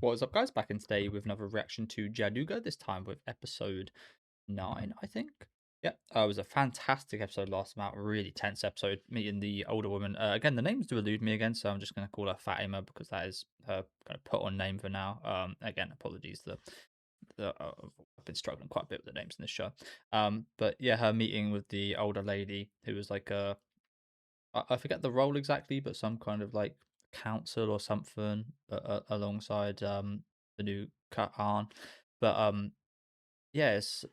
What is up, guys? Back in today with another reaction to Jaadugar, this time with episode 9, I think. Yeah, it was a fantastic episode last time out, really tense episode, meeting the older woman. Again, the names do elude me again, so I'm just going to call her Fatima because that is her kind of put on name for now. Again, apologies, I've been struggling quite a bit with the names in this show. But yeah, her meeting with the older lady who was like I forget the role exactly, but some kind of like council or something alongside the new Khan. But yeah, it's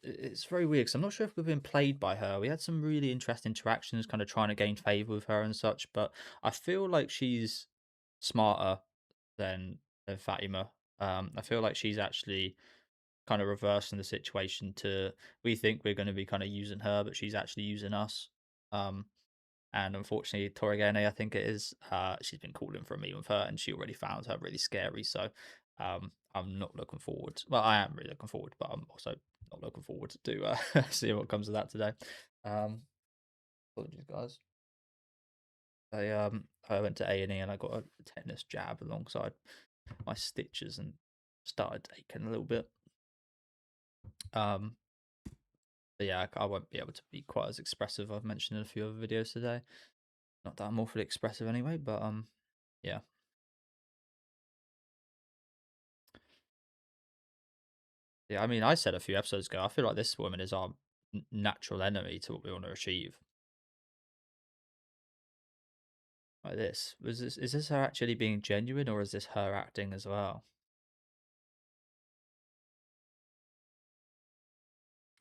very weird because I'm not sure if we've been played by her. We had some really interesting interactions, kind of trying to gain favor with her and such. But I feel like she's smarter than Fatima. I feel like she's actually kind of reversing the situation to we think we're going to be kind of using her, but she's actually using us. Um, and unfortunately, Torigene, I think it is, she's been calling for a meet with her, and she already found her really scary. So I'm not looking forward. Well, I am really looking forward, but I'm also not looking forward to see what comes of that today. Um, Apologies, guys. I went to A&E and I got a tetanus jab alongside my stitches and started aching a little bit. Um, but yeah, I won't be able to be quite as expressive. I've mentioned in a few other videos today. Not that I'm awfully expressive anyway, but yeah. Yeah, I mean, I said a few episodes ago, I feel like this woman is our natural enemy to what we want to achieve. Like this. Is this her actually being genuine, or is this her acting as well?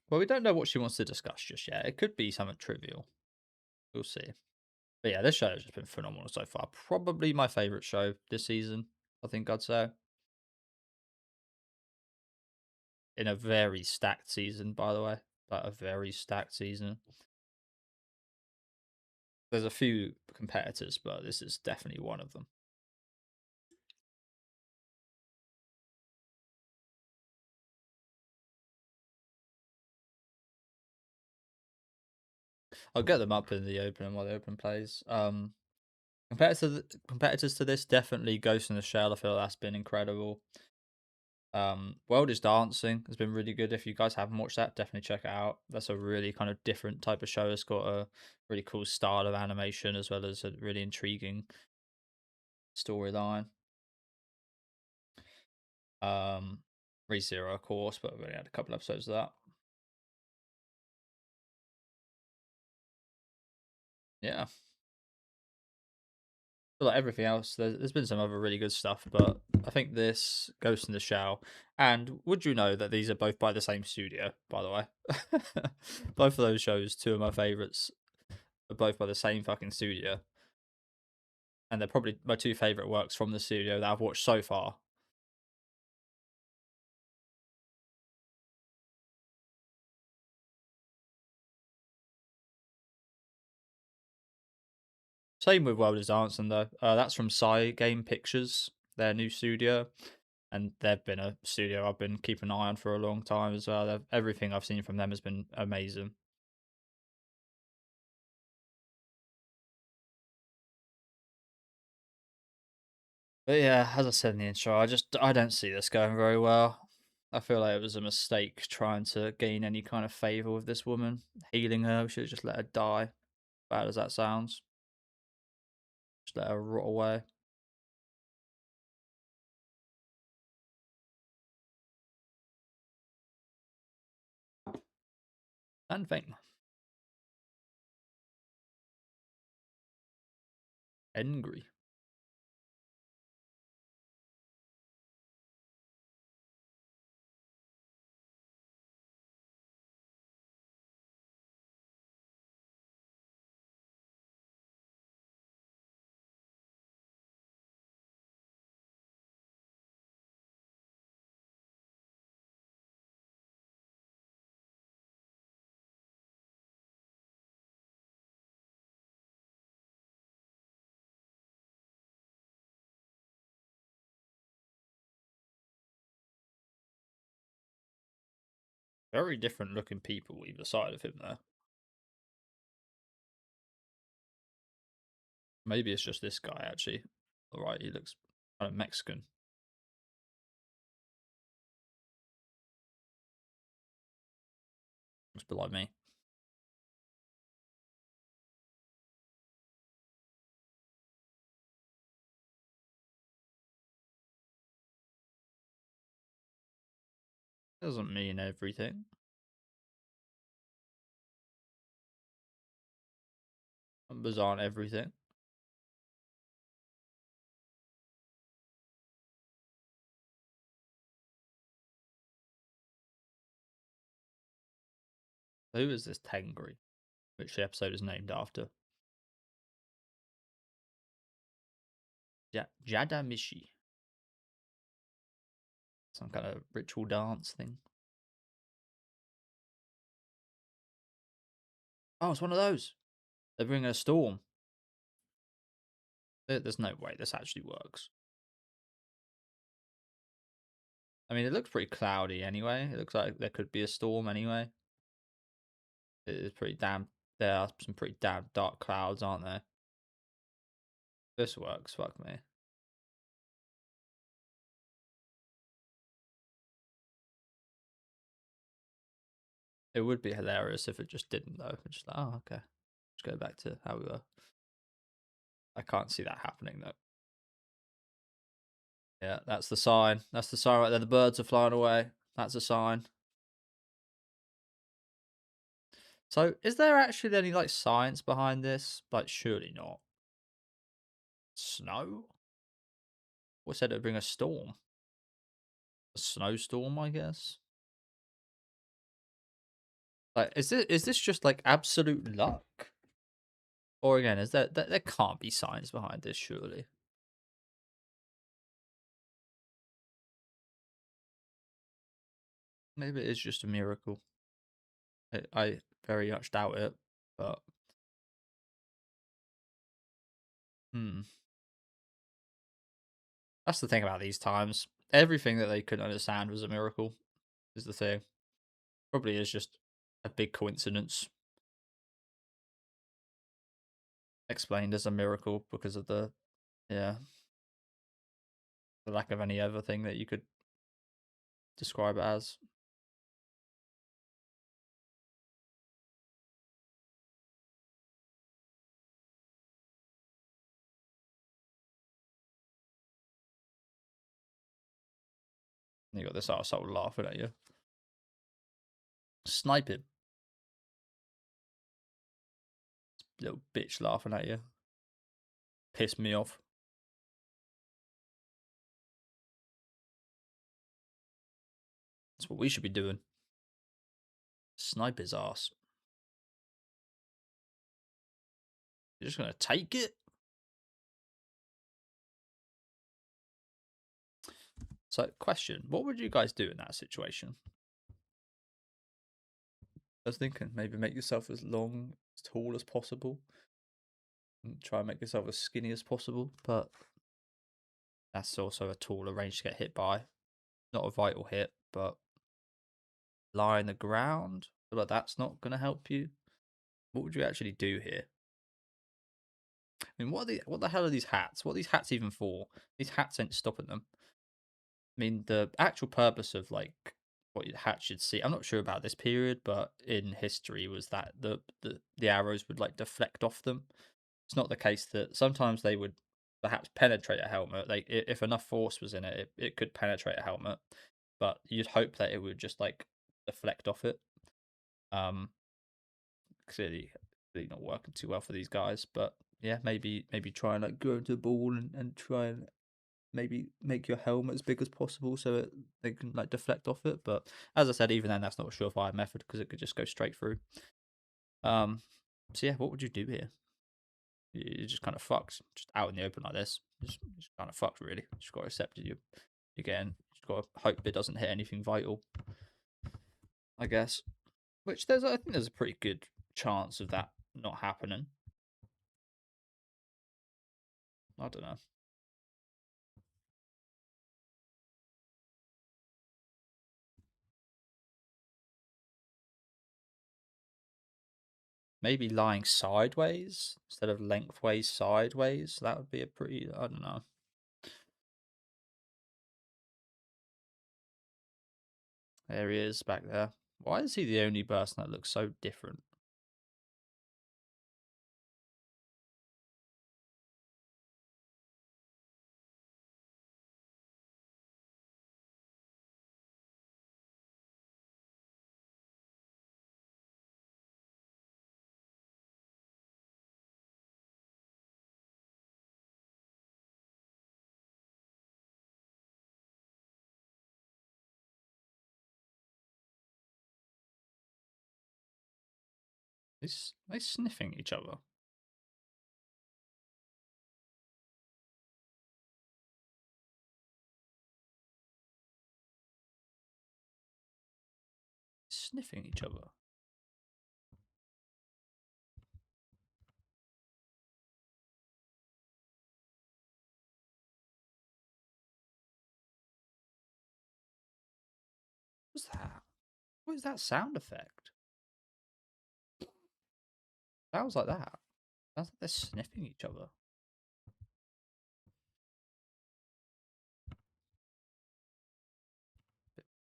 Well, we don't know what she wants to discuss just yet. It could be something trivial. We'll see. But yeah, this show has just been phenomenal so far. Probably my favourite show this season, I think I'd say. In a very stacked season, by the way. Like a very stacked season. There's a few competitors, but this is definitely one of them. I'll get them up in the opening while the open plays. Competitors to this, definitely Ghost in the Shell. I feel that's been incredible. World is Dancing has been really good. If you guys haven't watched that, definitely check it out. That's a really kind of different type of show. It's got a really cool style of animation as well as a really intriguing storyline. ReZero, of course, but we only had a couple episodes of that. Yeah, but like everything else, there's been some other really good stuff, but I think this Ghost in the Shell, and would you know that these are both by the same studio, by the way? Both of those shows, two of my favorites, are both by the same fucking studio, and they're probably my two favorite works from the studio that I've watched so far. Same with World is Dancing though. That's from Game Pictures, their new studio, and they've been a studio I've been keeping an eye on for a long time as well. Everything I've seen from them has been amazing. But yeah, as I said in the intro, I don't see this going very well. I feel like it was a mistake trying to gain any kind of favor with this woman, healing her. We should have just let her die. Bad as that sounds, just let her rot away. And think, angry. Very different looking people either side of him there. Maybe it's just this guy actually. All right, he looks kind of Mexican. Looks a bit like me. Doesn't mean everything. Numbers aren't everything. Who is this Tengri? Which the episode is named after? Jadamishi. Some kind of ritual dance thing. Oh, it's one of those. They bring a storm. There's no way this actually works. I mean, it looks pretty cloudy anyway. It looks like there could be a storm anyway. It is pretty damn. There are some pretty damn dark clouds, aren't there? This works. Fuck me. It would be hilarious if it just didn't, though. It's just like, oh, okay. Let's go back to how we were. I can't see that happening, though. Yeah, that's the sign. That's the sign right there. The birds are flying away. That's a sign. So, is there actually any like science behind this? Like, surely not. Snow? What said it'd bring a storm? A snowstorm, I guess. Like, is this just like absolute luck? Or again, is there can't be science behind this? Surely, maybe it is just a miracle. I very much doubt it, but hmm. That's the thing about these times. Everything that they couldn't understand was a miracle. Is the thing. Probably is just a big coincidence explained as a miracle because of the yeah the lack of any other thing that you could describe it as. You got this arsehole laughing at you. Snipe him. Little bitch laughing at you. Piss me off. That's what we should be doing. Snipe his ass. You're just gonna take it? So, question: what would you guys do in that situation? I was thinking maybe make yourself as long, as tall as possible, and try and make yourself as skinny as possible. But that's also a taller range to get hit by. Not a vital hit, but lie in the ground. But that's not going to help you. What would you actually do here? I mean, what the hell are these hats? What are these hats even for? These hats ain't stopping them. I mean, the actual purpose of like what your hat should see. I'm not sure about this period, but in history was that the arrows would like deflect off them. It's not the case that sometimes they would perhaps penetrate a helmet. Like if enough force was in it, it could penetrate a helmet, but you'd hope that it would just like deflect off it. Um, clearly, clearly not working too well for these guys. But yeah, maybe try and like go into the ball and try and maybe make your helmet as big as possible so they can like deflect off it. But as I said, even then, that's not a surefire method because it could just go straight through. So yeah, what would you do here? You're just kind of fucked, just out in the open like this. Just kind of fucked, really. Just got to accept it. You're getting. Just got to hope it doesn't hit anything vital, I guess. Which I think there's a pretty good chance of that not happening. I don't know. Maybe lying sideways instead of lengthways sideways. That would be a pretty. I don't know. There he is back there. Why is he the only person that looks so different? They sniffing each other. Sniffing each other. What's that? What is that sound effect? Sounds like that. Sounds like they're sniffing each other.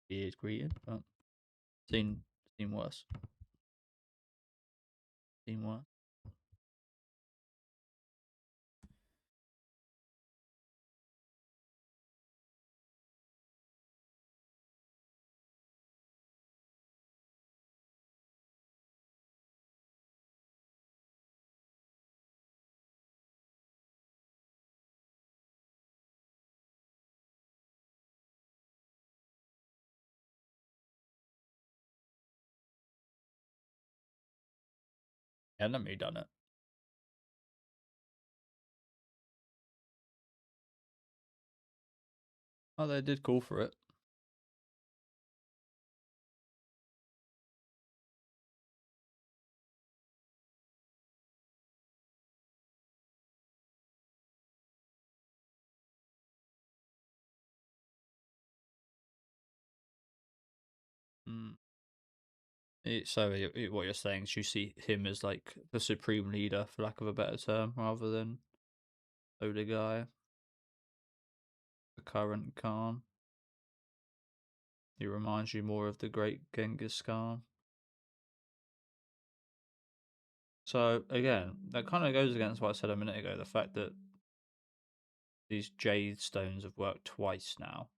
Weird greeting, but seen seen worse. Seen worse. Yeah, let me done it. Oh, they did call for it. Mm. What you're saying is you see him as like the supreme leader, for lack of a better term, rather than older guy, the current Khan. He reminds you more of the great Genghis Khan. So again, that kind of goes against what I said a minute ago. The fact that these jade stones have worked twice now.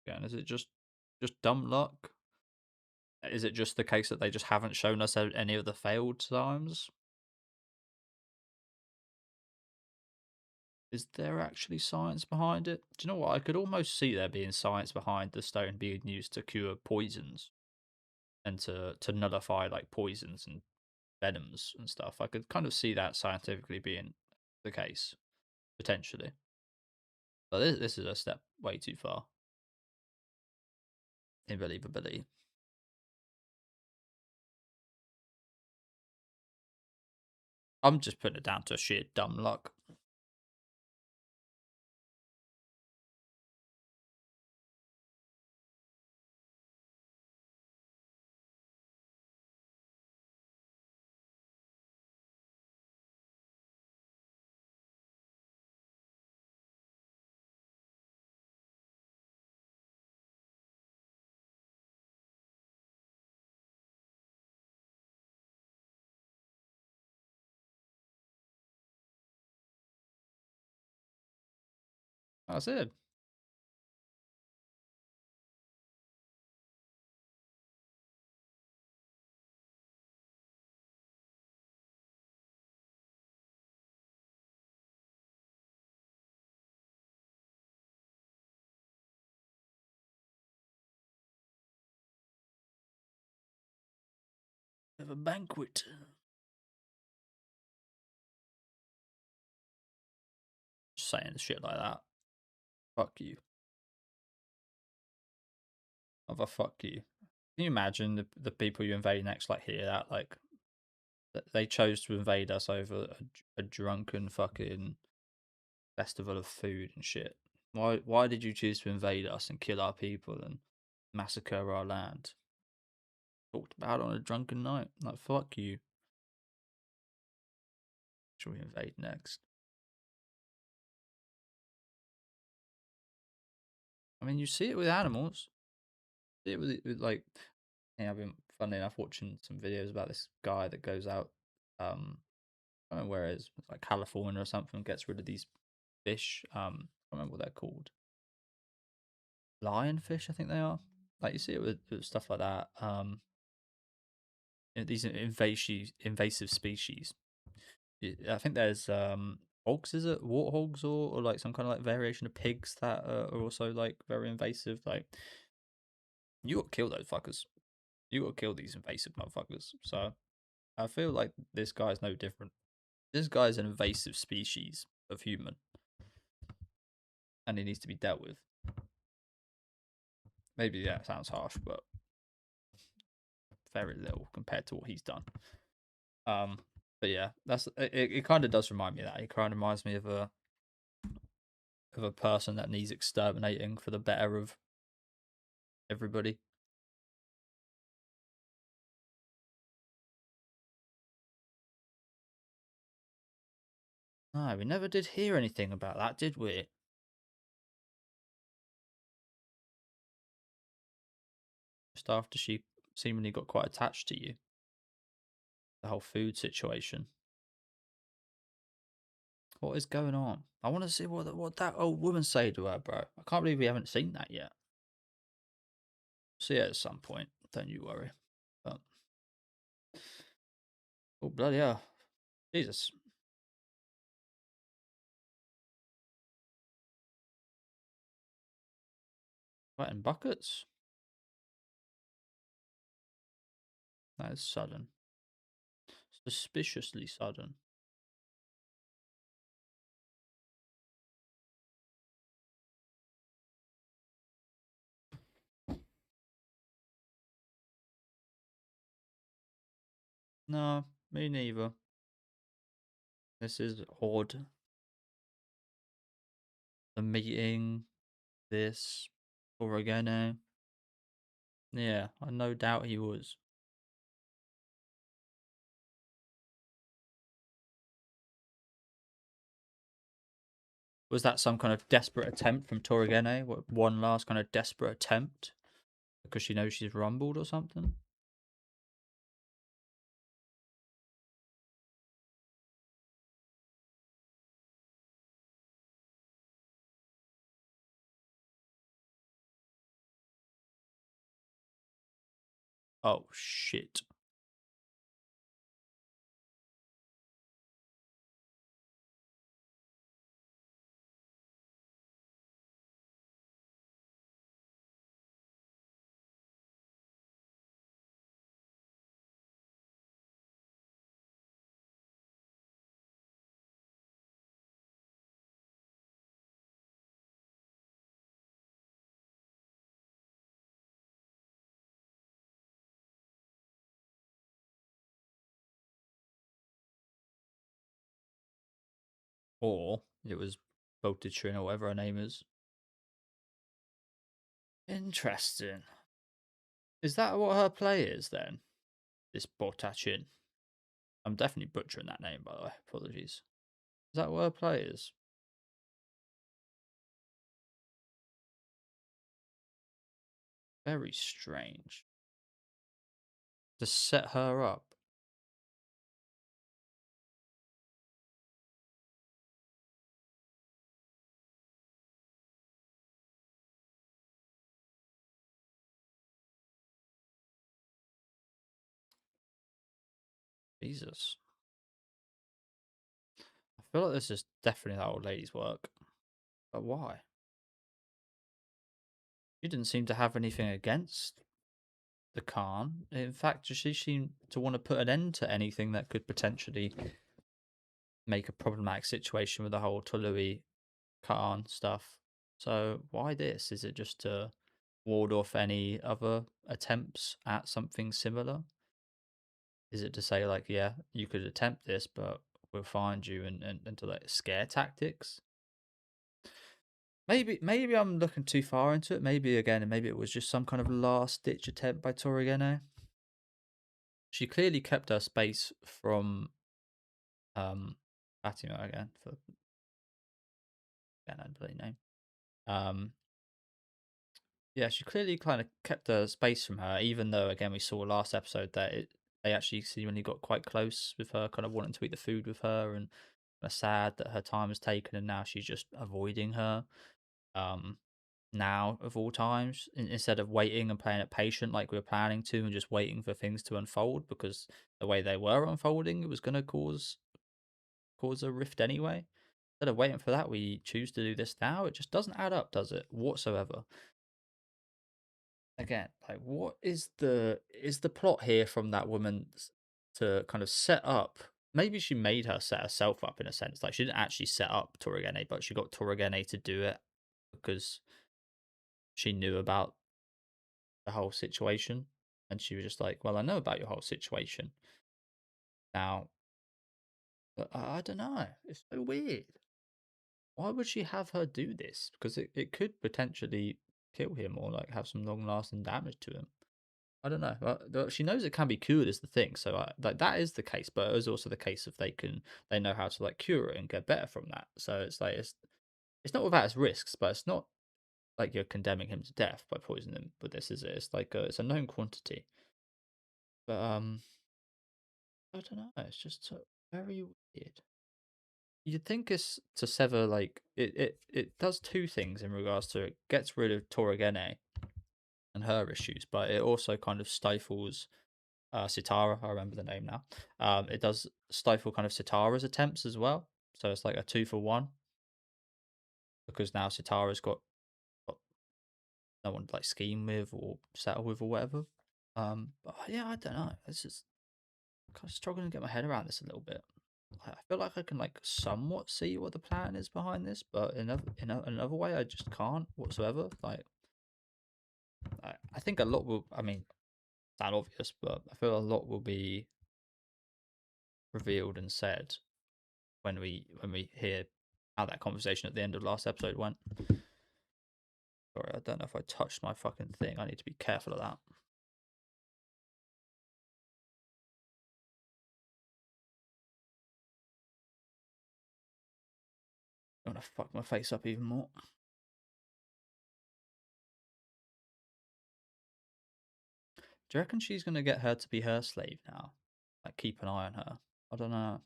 Again, is it just dumb luck? Is it just the case that they just haven't shown us any of the failed times? Is there actually science behind it? Do you know what? I could almost see there being science behind the stone being used to cure poisons and to nullify like poisons and venoms and stuff. I could kind of see that scientifically being the case potentially, but this is a step way too far in believability. I'm just putting it down to sheer dumb luck. That's it. Have a banquet. Just saying shit like that. Fuck you. Other fuck you. Can you imagine the people you invade next like hear that like they chose to invade us over a drunken fucking festival of food and shit. Why did you choose to invade us and kill our people and massacre our land? Talked about on a drunken night. Like fuck you. Should we invade next? I mean, you see it with animals. See it with like Yeah, I've been funny enough watching some videos about this guy that goes out, I don't know where it is, it's like California or something, gets rid of these fish. I don't remember what they're called. Lionfish, I think they are. Like you see it with stuff like that. These invasive species. I think there's hogs, is it warthogs or like some kind of like variation of pigs that are also like very invasive. Like you got to kill those fuckers. You got to kill these invasive motherfuckers. So I feel like this guy's no different. This guy's an invasive species of human, and he needs to be dealt with. Maybe that sounds harsh, but very little compared to what he's done. Um, but yeah, that's it. It kind of does remind me of that. It kind of reminds me of a person that needs exterminating for the better of everybody. No, we never did hear anything about that, did we? Just after she seemingly got quite attached to you, the whole food situation. What is going on? I want to see what that old woman say to her, bro. I can't believe we haven't seen that yet. See it at some point. Don't you worry. But oh bloody hell, Jesus! Right in buckets. That is sudden. Suspiciously sudden. No, me neither. This is odd. The meeting, this, oregano. Yeah, I no doubt he was. Was that some kind of desperate attempt from Torigene? What, one last kind of desperate attempt? Because she knows she's rumbled or something? Oh, shit. Or it was Voltitrin or whatever her name is. Interesting. Is that what her play is then? This Bortachin. I'm definitely butchering that name, by the way. Apologies. Is that what her play is? Very strange. To set her up. Jesus. I feel like this is definitely that old lady's work. But why? She didn't seem to have anything against the Khan. In fact, she seemed to want to put an end to anything that could potentially make a problematic situation with the whole Tului Khan stuff. So why this? Is it just to ward off any other attempts at something similar? Is it to say like, yeah, you could attempt this, but we'll find you and to like scare tactics? Maybe I'm looking too far into it. Maybe again, maybe it was just some kind of last ditch attempt by Torigene. She clearly kept her space from Fatima again for again, I don't really name. Um Yeah, she clearly kind of kept the space from her, even though again we saw last episode that they actually seemingly got quite close with her, kind of wanting to eat the food with her, and are sad that her time was taken, and now she's just avoiding her. Um, now of all times, instead of waiting and playing it patient like we were planning to, and just waiting for things to unfold, because the way they were unfolding, it was going to cause a rift anyway. Instead of waiting for that, we choose to do this now. It just doesn't add up, does it? Whatsoever. Again, like what is the plot here from that woman to kind of set up? Maybe she made her set herself up in a sense. Like she didn't actually set up Toragene, but she got Toragene to do it because she knew about the whole situation, and she was just like, "Well, I know about your whole situation now." But I don't know. It's so weird. Why would she have her do this? Because it could potentially kill him or like have some long lasting damage to him. I don't know. She knows it can be cured is the thing. So like that is the case, but it is also the case if they know how to like cure it and get better from that. So it's like it's not without its risks, but it's not like you're condemning him to death by poisoning him with this, is it? It's like it's a known quantity. But I don't know. It's just so very weird. You'd think it's to sever like it does two things in regards to it gets rid of Toragene and her issues, but it also kind of stifles Sitara. I remember the name now. It does stifle kind of Sitara's attempts as well. So it's like a two for one because now Sitara's got no one to like scheme with or settle with or whatever. But yeah, I don't know. It's just kind of struggling to get my head around this a little bit. I feel like I can like somewhat see what the plan is behind this, but in another way, I just can't whatsoever. Like, I think a lot will. I mean, it's not obvious, but I feel a lot will be revealed and said when we hear how that conversation at the end of last episode went. Sorry, I don't know if I touched my fucking thing. I need to be careful of that. I'm gonna fuck my face up even more. Do you reckon she's gonna get her to be her slave now? Like keep an eye on her. I don't know.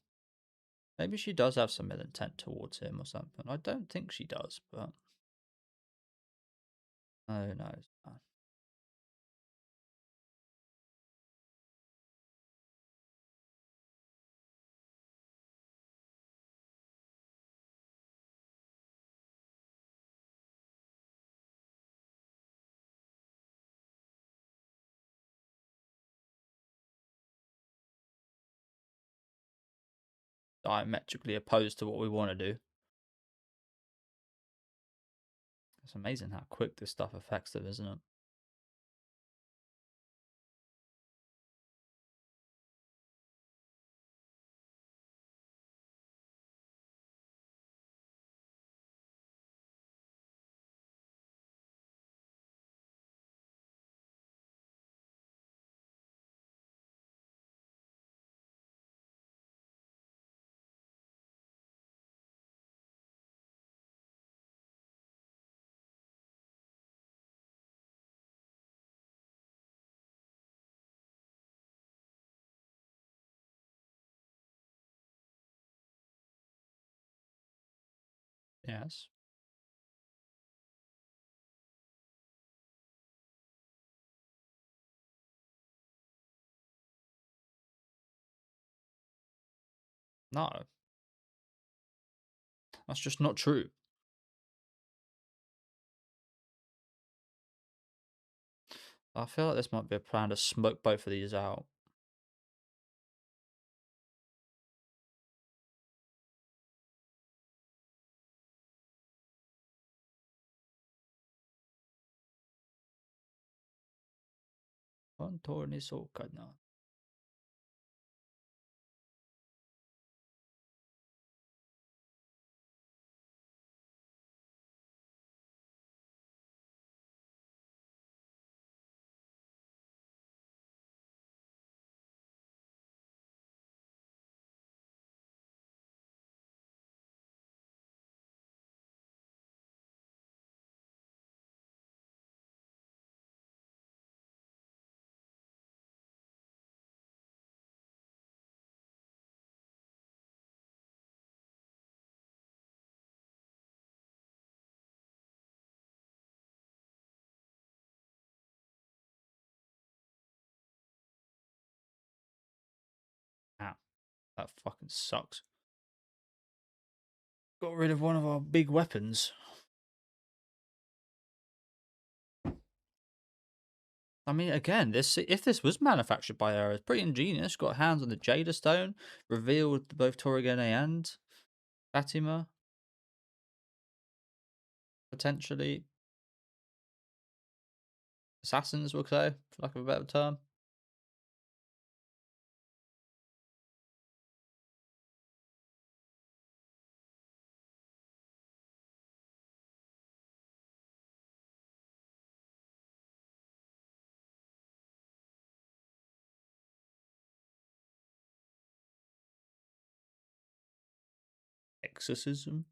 Maybe she does have some ill intent towards him or something. I don't think she does, but who knows? Diametrically opposed to what we want to do. It's amazing how quick this stuff affects them, isn't it? Yes. No, that's just not true. I feel like this might be a plan to smoke both of these out. Contorni Sokana. That fucking sucks. Got rid of one of our big weapons. I mean, again, this if this was manufactured by her, it's pretty ingenious. Got hands on the Jada Stone, revealed both Torigene and Fatima, potentially assassins, we'll say, for lack of a better term. Exorcism.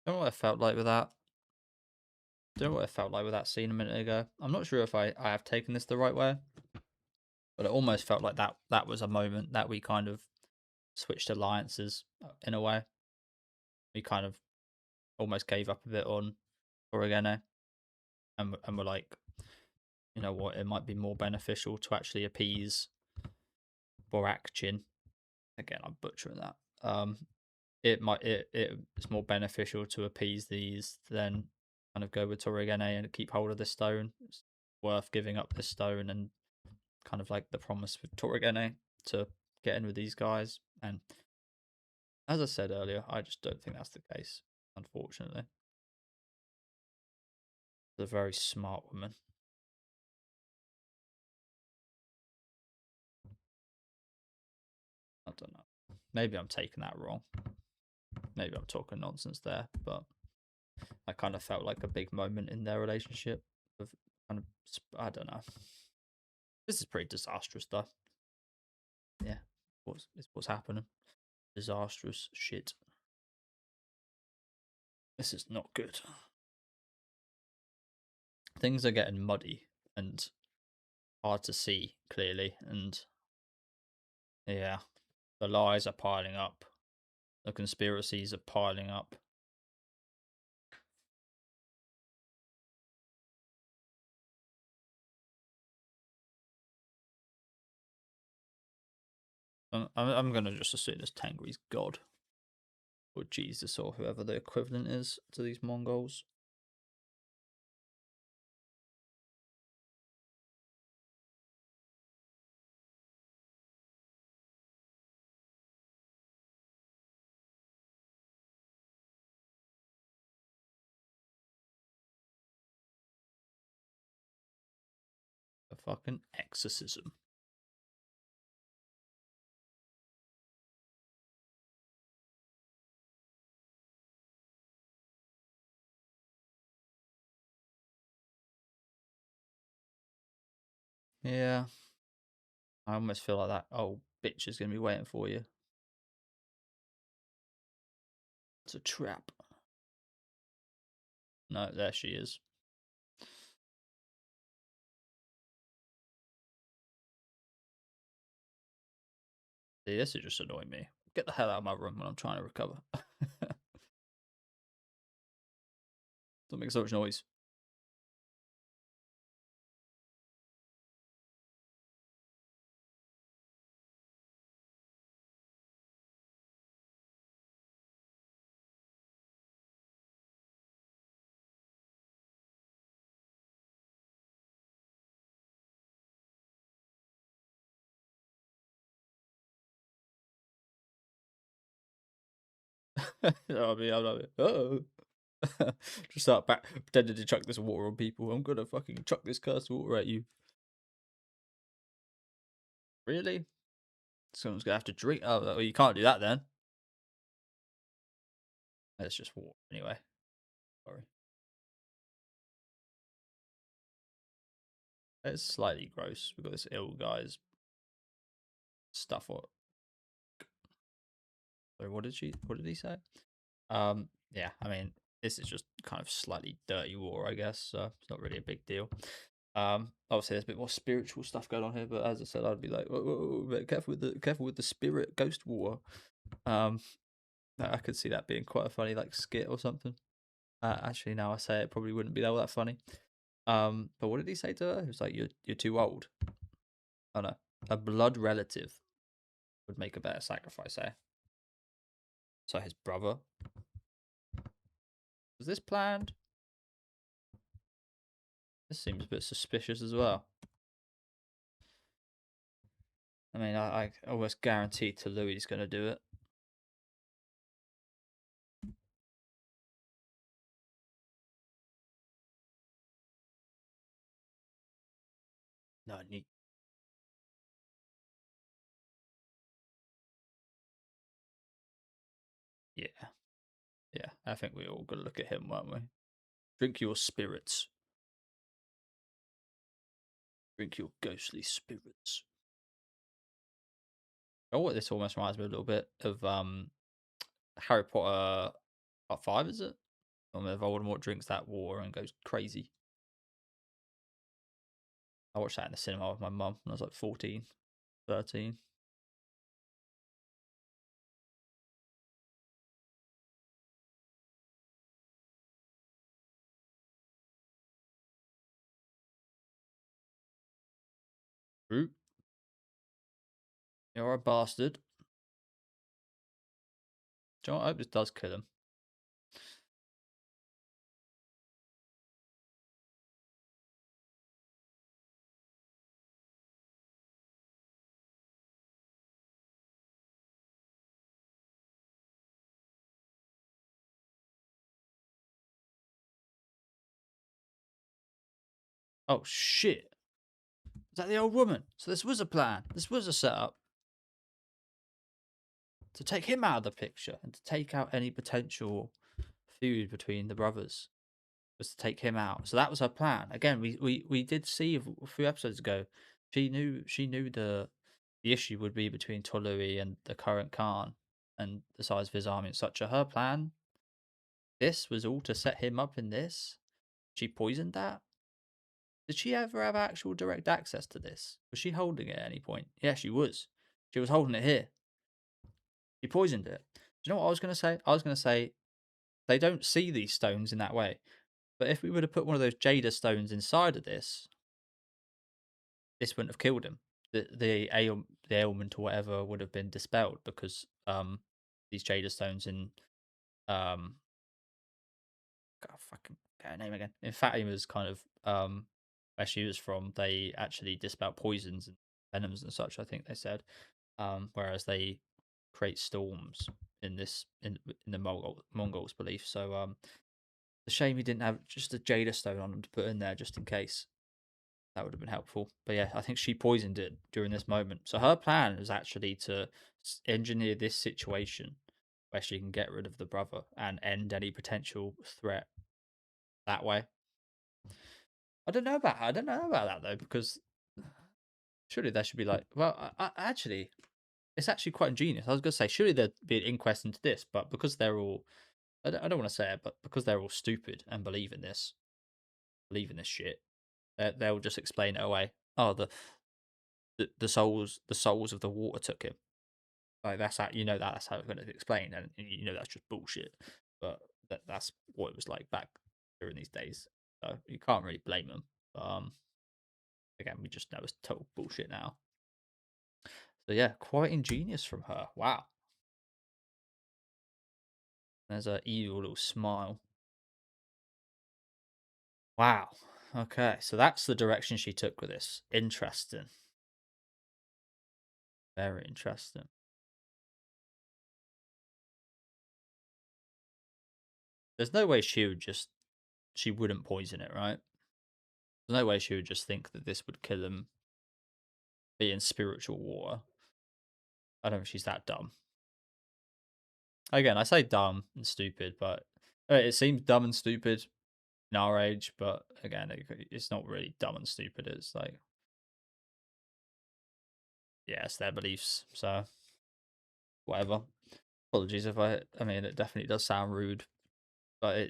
Don't know what I felt like with that. Don't know what I felt like with that scene a minute ago. I'm not sure if I have taken this the right way, but it almost felt like that was a moment that we kind of switched alliances in a way. We kind of almost gave up a bit on Origene, and we're like, you know what, it might be more beneficial to actually appease Borakchin. Again, I'm butchering that. It's more beneficial to appease these than kind of go with Torigene and keep hold of this stone. It's worth giving up this stone and kind of like the promise with Torigene to get in with these guys. And as I said earlier, I just don't think that's the case, unfortunately. She's a very smart woman. I don't know. Maybe I'm taking that wrong. Maybe I'm talking nonsense there, but I kind of felt like a big moment in their relationship. Of kind of, I don't know. This is pretty disastrous stuff. Yeah, what's happening? Disastrous shit. This is not good. Things are getting muddy and hard to see clearly, and yeah, the lies are piling up. The conspiracies are piling up. I'm gonna just assume this Tengri's god or Jesus or whoever the equivalent is to these Mongols. A fucking exorcism. Yeah, I almost feel like that old bitch is gonna be waiting for you. It's a trap. No, there she is. See, this is just annoying me. Get the hell out of my room when I'm trying to recover. Don't make so much noise. I mean, I'm like, oh. Just start back pretending to chuck this water on people. I'm gonna fucking chuck this cursed water at you. Really? Someone's gonna have to drink. Oh, well, you can't do that then. It's just water anyway. Sorry. It's slightly gross. We've got this ill guy's stuff. What? Sorry, what did she? What did he say? Yeah. I mean, this is just kind of slightly dirty water, I guess. So it's not really a big deal. Obviously there's a bit more spiritual stuff going on here, but as I said, I'd be like, whoa, whoa, whoa, careful with the spirit ghost war. Um, I could see that being quite a funny like skit or something. Actually, now I say it, probably wouldn't be all that funny. But what did he say to her? He was like, "You're too old." Oh no, a blood relative would make a better sacrifice there. So his brother, was this planned? This seems a bit suspicious as well. I mean, I almost guarantee to Louis is going to do it. No, yeah, yeah. I think we all got to look at him, weren't we? Drink your spirits. Drink your ghostly spirits. Oh, what this almost reminds me a little bit of Harry Potter Part 5, is it? Where Voldemort drinks that water and goes crazy. I watched that in the cinema with my mum when I was like 14, 13. Root, you're a bastard. Do you know what? I hope this does kill him. Oh shit! Is that the old woman? So this was a plan. This was a setup to take him out of the picture and to take out any potential feud between the brothers. Was to take him out. So that was her plan. Again, we did see a few episodes ago. She knew the issue would be between Tolui and the current Khan and the size of his army and such. Her plan, this was all to set him up in this. She poisoned that. Did she ever have actual direct access to this? Was she holding it at any point? Yeah, she was. She was holding it here. She poisoned it. Do you know what I was going to say? I was going to say they don't see these stones in that way. But if we would have put one of those Jada stones inside of this wouldn't have killed him. The ailment or whatever would have been dispelled because these Jada stones in God, fucking get her name again. In Fatima's kind of where she was from, they actually dispel poisons and venoms and such. I think they said, whereas they create storms in this in the Mongols' belief. So the shame he didn't have just a Jada stone on him to put in there just in case. That would have been helpful. But yeah, I think she poisoned it during this moment. So her plan was actually to engineer this situation where she can get rid of the brother and end any potential threat that way. I don't know about that though, because surely there should be like, well, actually, it's actually quite ingenious. I was going to say, surely there'd be an inquest into this, but because they're all, I don't want to say it, but because they're all stupid and believe in this shit, they'll just explain it away. Oh, the souls of the water took him. Like that's how that's how it's going to be explained, and that's just bullshit. But that's what it was like back during these days. So you can't really blame them. But, again, we just know it's total bullshit now. So yeah, quite ingenious from her. Wow. There's a evil little smile. Wow. Okay, so that's the direction she took with this. Interesting. Very interesting. There's no way she wouldn't poison it, right? There's no way she would just think that this would kill him, be in spiritual water. I don't think she's that dumb. Again, I say dumb and stupid, but it seems dumb and stupid in our age. But again, it's not really dumb and stupid. It's like, yeah, it's their beliefs. So whatever. Apologies if I mean, it definitely does sound rude, but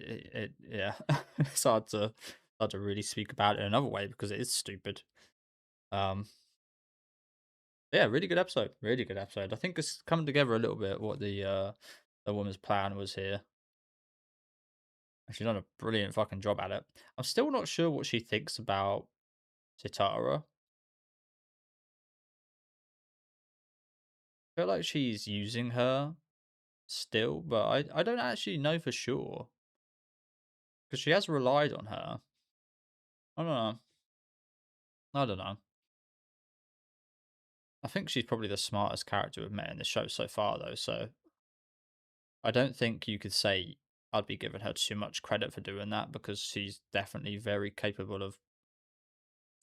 yeah, it's hard to start to really speak about it in another way because it is stupid. Um, yeah, really good episode. Really good episode. I think it's coming together a little bit what the woman's plan was here. And she's done a brilliant fucking job at it. I'm still not sure what she thinks about Sitara. I feel like she's using her still, but I don't actually know for sure because she has relied on her. I don't know. I don't know. I think she's probably the smartest character we've met in the show so far, though. So I don't think you could say I'd be giving her too much credit for doing that because she's definitely very capable of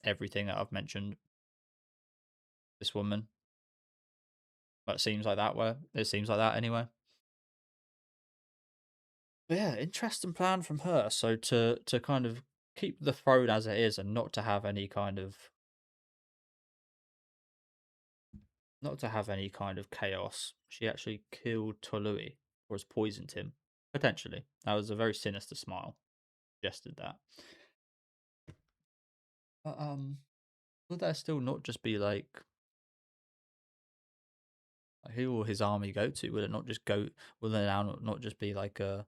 everything that I've mentioned. This woman, but it seems like that way. It seems like that anyway. But yeah, interesting plan from her. So to kind of keep the throne as it is and not to have any kind of chaos, she actually killed Tolui or has poisoned him potentially. That was a very sinister smile. Suggested that. But will there still not just be like who will his army go to? Will it not just go? Will there now not just be like a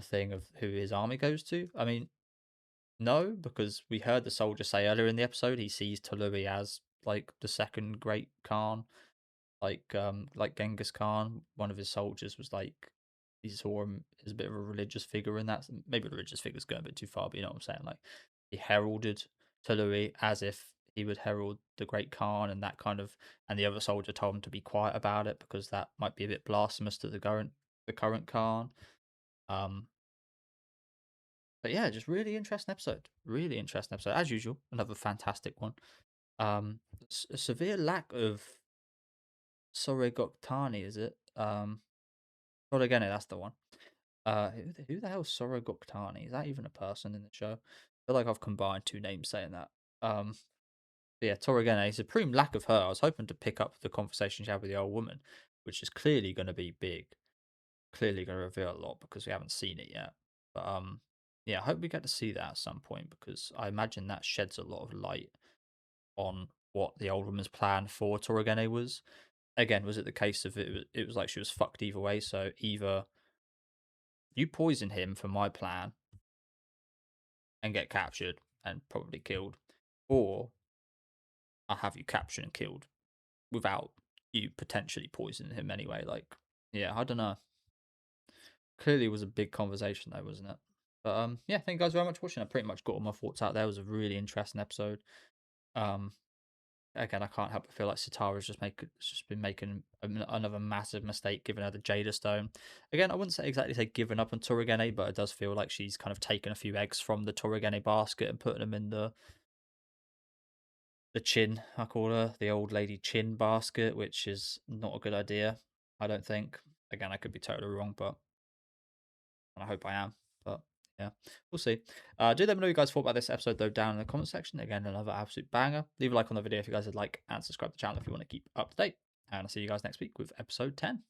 thing of who his army goes to? I mean, no, because we heard the soldier say earlier in the episode he sees Tolui as like the second great Khan, like Genghis Khan. One of his soldiers was like he saw him as a bit of a religious figure, and that's maybe religious figure's going a bit too far, but you know what I'm saying? Like he heralded Tolui as if he would herald the great Khan, and that kind of, and the other soldier told him to be quiet about it because that might be a bit blasphemous to the current Khan. Um, but yeah, just really interesting episode. Really interesting episode as usual. Another fantastic one. A severe lack of Sorogoktani, is it? Well, again, that's the one. Who the hell is Sorogoktani? Is that even a person in the show? I feel like I've combined two names saying that. But yeah, Toragene, supreme lack of her. I was hoping to pick up the conversation she had with the old woman, which is clearly going to be big. Clearly going to reveal a lot because we haven't seen it yet. But yeah, I hope we get to see that at some point because I imagine that sheds a lot of light on what the old woman's plan for Toragene was. Again, was it the case of it was like she was fucked either way? So either you poison him for my plan and get captured and probably killed, or I'll have you captured and killed without you potentially poisoning him anyway. Like, yeah, I don't know. Clearly, it was a big conversation though, wasn't it? But yeah, thank you guys very much for watching. I pretty much got all my thoughts out there. It was a really interesting episode. Um, Again, I can't help but feel like Sitara's just been making another massive mistake, giving her the Jada Stone. Again, I wouldn't exactly say giving up on Toragene, but it does feel like she's kind of taken a few eggs from the Toragene basket and putting them in the chin. I call her the old lady chin basket, which is not a good idea. I don't think. Again, I could be totally wrong, but I hope I am. But yeah, we'll see. Do let me know what you guys thought about this episode though down in the comment section. Again, another absolute banger. Leave a like on the video if you guys would like, and subscribe to the channel if you want to keep up to date. And I'll see you guys next week with episode 10.